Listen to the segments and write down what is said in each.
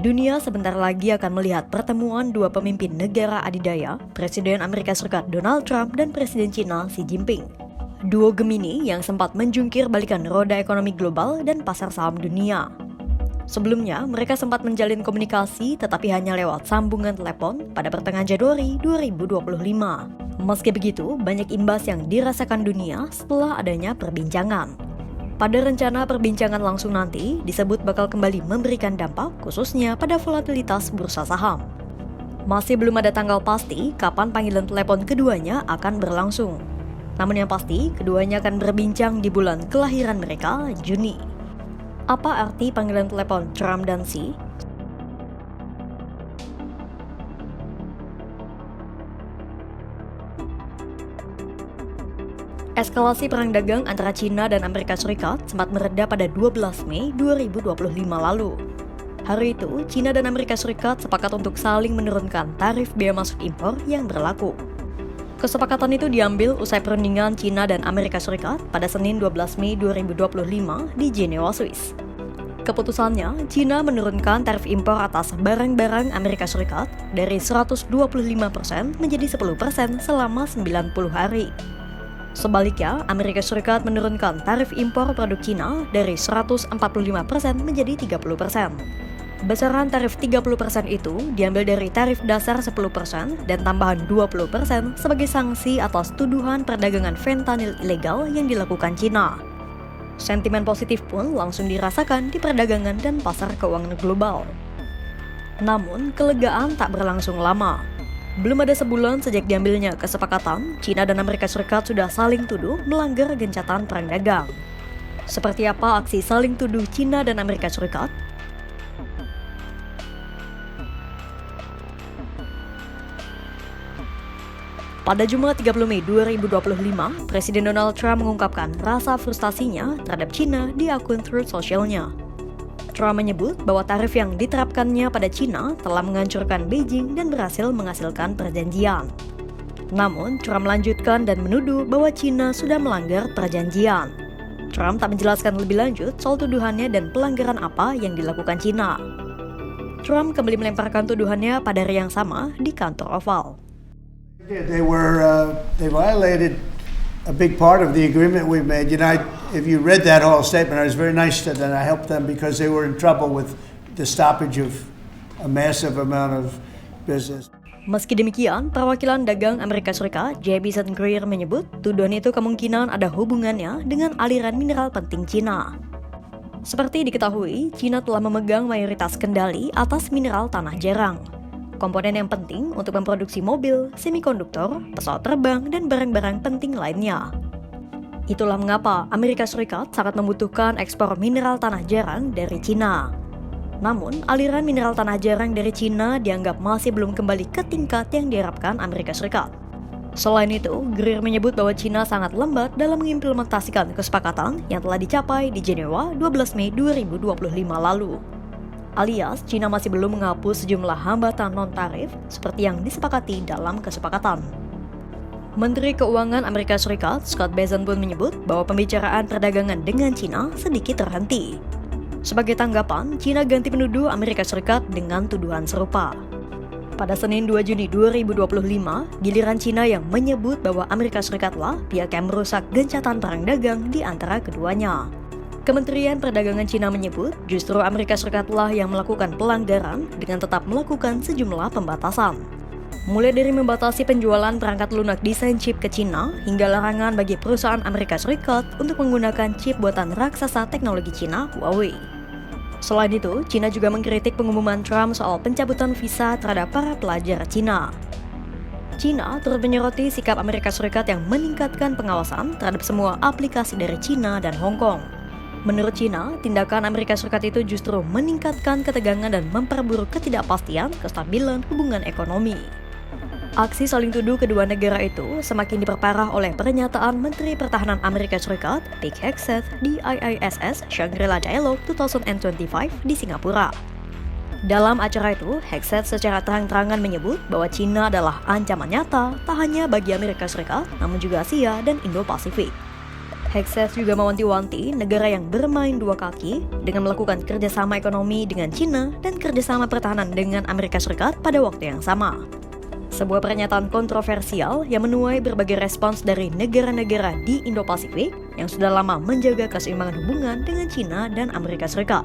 Dunia sebentar lagi akan melihat pertemuan dua pemimpin negara adidaya, Presiden Amerika Serikat Donald Trump dan Presiden China Xi Jinping. Duo Gemini yang sempat menjungkir balikan roda ekonomi global dan pasar saham dunia. Sebelumnya, mereka sempat menjalin komunikasi tetapi hanya lewat sambungan telepon pada pertengahan Januari 2025. Meski begitu, banyak imbas yang dirasakan dunia setelah adanya perbincangan. Pada rencana perbincangan langsung nanti, disebut bakal kembali memberikan dampak khususnya pada volatilitas bursa saham. Masih belum ada tanggal pasti kapan panggilan telepon keduanya akan berlangsung. Namun yang pasti, keduanya akan berbincang di bulan kelahiran mereka, Juni. Apa arti panggilan telepon Trump dan Xi? Eskalasi perang dagang antara China dan Amerika Serikat sempat mereda pada 12 Mei 2025 lalu. Hari itu, China dan Amerika Serikat sepakat untuk saling menurunkan tarif bea masuk impor yang berlaku. Kesepakatan itu diambil usai perundingan China dan Amerika Serikat pada Senin 12 Mei 2025 di Jenewa, Swiss. Keputusannya, China menurunkan tarif impor atas barang-barang Amerika Serikat dari 125% menjadi 10% selama 90 hari. Sebaliknya, Amerika Serikat menurunkan tarif impor produk China dari 145% menjadi 30%. Besaran tarif 30% itu diambil dari tarif dasar 10% dan tambahan 20% sebagai sanksi atas tuduhan perdagangan fentanyl ilegal yang dilakukan China. Sentimen positif pun langsung dirasakan di perdagangan dan pasar keuangan global. Namun, kelegaan tak berlangsung lama. Belum ada sebulan sejak diambilnya kesepakatan, China dan Amerika Serikat sudah saling tuduh melanggar gencatan perang dagang. Seperti apa aksi saling tuduh China dan Amerika Serikat? Pada Jumat 30 Mei 2025, Presiden Donald Trump mengungkapkan rasa frustasinya terhadap China di akun Truth Social-nya. Trump menyebut bahwa tarif yang diterapkannya pada China telah menghancurkan Beijing dan berhasil menghasilkan perjanjian. Namun, Trump melanjutkan dan menuduh bahwa China sudah melanggar perjanjian. Trump tak menjelaskan lebih lanjut soal tuduhannya dan pelanggaran apa yang dilakukan China. Trump kembali melemparkan tuduhannya pada hari yang sama di kantor Oval. They violated a big part of the agreement we made. If you read that whole statement, I was very nice to them. I helped them because they were in trouble with the stoppage of a massive amount of business. Meski demikian, perwakilan dagang Amerika Serikat, Jamieson Greer menyebut tuduhan itu kemungkinan ada hubungannya dengan aliran mineral penting China. Seperti diketahui, China telah memegang mayoritas kendali atas mineral tanah jarang, komponen yang penting untuk memproduksi mobil, semikonduktor, pesawat terbang, dan barang-barang penting lainnya. Itulah mengapa Amerika Serikat sangat membutuhkan ekspor mineral tanah jarang dari China. Namun, aliran mineral tanah jarang dari China dianggap masih belum kembali ke tingkat yang diharapkan Amerika Serikat. Selain itu, Greer menyebut bahwa China sangat lambat dalam mengimplementasikan kesepakatan yang telah dicapai di Jenewa 12 Mei 2025 lalu. Alias, China masih belum menghapus sejumlah hambatan non-tarif seperti yang disepakati dalam kesepakatan. Menteri Keuangan Amerika Serikat, Scott Bessent pun menyebut bahwa pembicaraan perdagangan dengan China sedikit terhenti. Sebagai tanggapan, China ganti menuduh Amerika Serikat dengan tuduhan serupa. Pada Senin 2 Juni 2025, giliran China yang menyebut bahwa Amerika Serikatlah pihak yang merusak gencatan perang dagang di antara keduanya. Kementerian Perdagangan China menyebut justru Amerika Serikatlah yang melakukan pelanggaran dengan tetap melakukan sejumlah pembatasan. Mulai dari membatasi penjualan perangkat lunak desain chip ke China, hingga larangan bagi perusahaan Amerika Serikat untuk menggunakan chip buatan raksasa teknologi China, Huawei. Selain itu, China juga mengkritik pengumuman Trump soal pencabutan visa terhadap para pelajar China. China turut menyoroti sikap Amerika Serikat yang meningkatkan pengawasan terhadap semua aplikasi dari China dan Hong Kong. Menurut China, tindakan Amerika Serikat itu justru meningkatkan ketegangan dan memperburuk ketidakpastian kestabilan hubungan ekonomi. Aksi saling tuduh kedua negara itu semakin diperparah oleh pernyataan Menteri Pertahanan Amerika Serikat, Pete Hegseth, di IISS Shangri-La Dialogue 2025 di Singapura. Dalam acara itu, Hegseth secara terang-terangan menyebut bahwa China adalah ancaman nyata tak hanya bagi Amerika Serikat, namun juga Asia dan Indo-Pasifik. Hexas juga mewanti-wanti negara yang bermain dua kaki dengan melakukan kerjasama ekonomi dengan China dan kerjasama pertahanan dengan Amerika Serikat pada waktu yang sama. Sebuah pernyataan kontroversial yang menuai berbagai respons dari negara-negara di Indo-Pasifik yang sudah lama menjaga keseimbangan hubungan dengan China dan Amerika Serikat.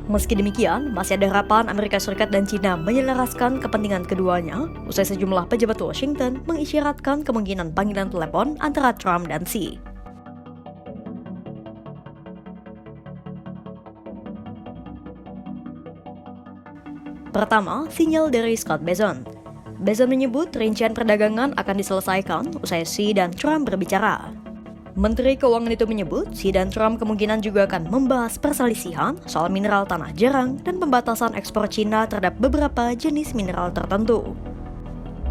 Meski demikian, masih ada harapan Amerika Serikat dan China menyelaraskan kepentingan keduanya usai sejumlah pejabat Washington mengisyaratkan kemungkinan panggilan telepon antara Trump dan Xi. Pertama, sinyal dari Scott Bessent. Bessent menyebut rincian perdagangan akan diselesaikan usai Xi dan Trump berbicara. Menteri Keuangan itu menyebut Xi dan Trump kemungkinan juga akan membahas perselisihan soal mineral tanah jarang dan pembatasan ekspor China terhadap beberapa jenis mineral tertentu.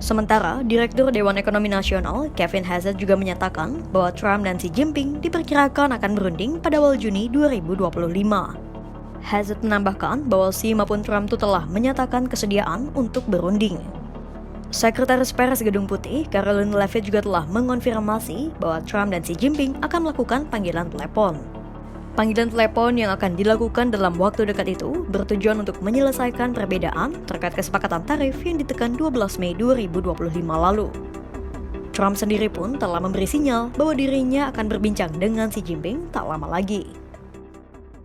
Sementara, Direktur Dewan Ekonomi Nasional Kevin Hassett juga menyatakan bahwa Trump dan Xi Jinping diperkirakan akan berunding pada awal Juni 2025. Hassett menambahkan bahwa Xi maupun Trump itu telah menyatakan kesediaan untuk berunding. Sekretaris Pers Gedung Putih, Caroline Leavitt juga telah mengonfirmasi bahwa Trump dan Xi Jinping akan melakukan panggilan telepon. Panggilan telepon yang akan dilakukan dalam waktu dekat itu bertujuan untuk menyelesaikan perbedaan terkait kesepakatan tarif yang ditekan 12 Mei 2025 lalu. Trump sendiri pun telah memberi sinyal bahwa dirinya akan berbincang dengan Xi Jinping tak lama lagi.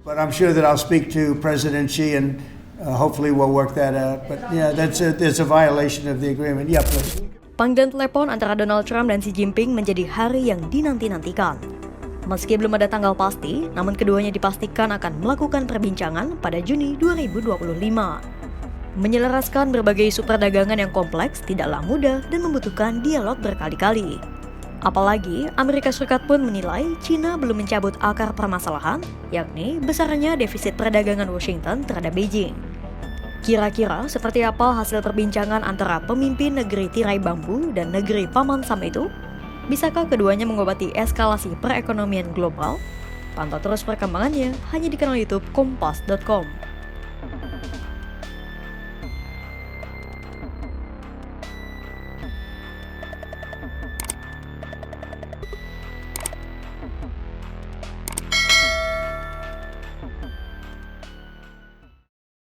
But I'm sure that I'll speak to President Xi and hopefully we'll work that out. But yeah, that's a violation of the agreement. Yeah, please. Panggilan telepon antara Donald Trump dan Xi Jinping menjadi hari yang dinanti-nantikan. Meski belum ada tanggal pasti, namun keduanya dipastikan akan melakukan perbincangan pada Juni 2025. Menyelaraskan berbagai isu perdagangan yang kompleks tidaklah mudah dan membutuhkan dialog berkali-kali. Apalagi, Amerika Serikat pun menilai China belum mencabut akar permasalahan, yakni besarnya defisit perdagangan Washington terhadap Beijing. Kira-kira seperti apa hasil perbincangan antara pemimpin negeri tirai bambu dan negeri paman Sam itu? Bisakah keduanya mengobati eskalasi perekonomian global? Pantau terus perkembangannya hanya di kanal YouTube Kompas.com.